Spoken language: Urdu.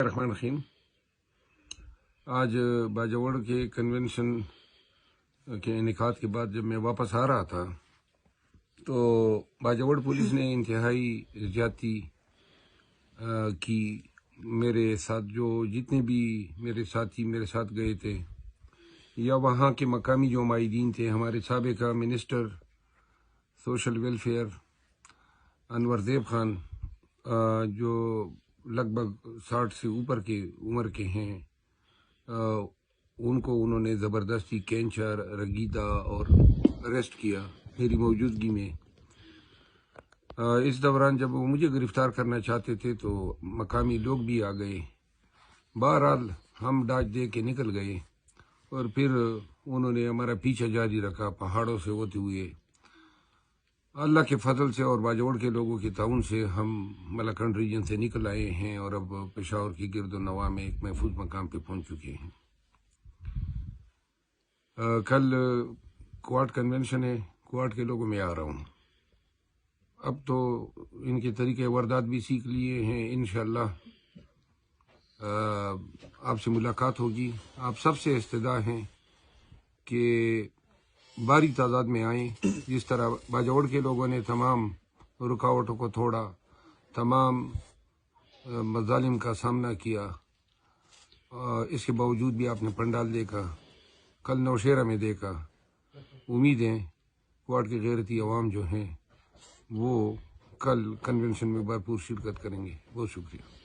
الرحمن الرحیم۔ آج باجوڑ کے کنونشن کے انعقاد کے بعد جب میں واپس آ رہا تھا تو باجوڑ پولیس نے انتہائی زیادتی کی۔ میرے ساتھ جو جتنے بھی میرے ساتھی میرے ساتھ گئے تھے یا وہاں کے مقامی جو معاہدین تھے، ہمارے سابقہ منسٹر سوشل ویلفیئر انور زیب خان جو لگ بھگ 60 سے اوپر کے عمر کے ہیں، ان کو انہوں نے زبردستی کینچر رگیدہ اور اریسٹ کیا میری موجودگی میں۔ اس دوران جب وہ مجھے گرفتار کرنا چاہتے تھے تو مقامی لوگ بھی آ گئے۔ بہرحال ہم ڈاج دے کے نکل گئے اور پھر انہوں نے ہمارا پیچھا جاری رکھا پہاڑوں سے ہوتے ہوئے۔ اللہ کے فضل سے اور باجوڑ کے لوگوں کے تعاون سے ہم ملاکنڈ ریجن سے نکل آئے ہیں اور اب پشاور کی گرد و نواح میں ایک محفوظ مقام پہ پہنچ چکے ہیں۔ کل کوارٹ کنونشن ہے، کوارٹ کے لوگوں میں آ رہا ہوں۔ اب تو ان کے طریقے واردات بھی سیکھ لیے ہیں۔ انشاءاللہ آپ سے ملاقات ہوگی۔ آپ سب سے استدعا ہیں کہ باری تعداد میں آئیں۔ جس طرح باجوڑ کے لوگوں نے تمام رکاوٹوں کو توڑا، تمام مظالم کا سامنا کیا، اس کے باوجود بھی آپ نے پنڈال دیکھا، کل نوشہرہ میں دیکھا۔ امید ہے کوارٹ کے غیرتی عوام جو ہیں وہ کل کنونشن میں بھرپور شرکت کریں گے۔ بہت شکریہ۔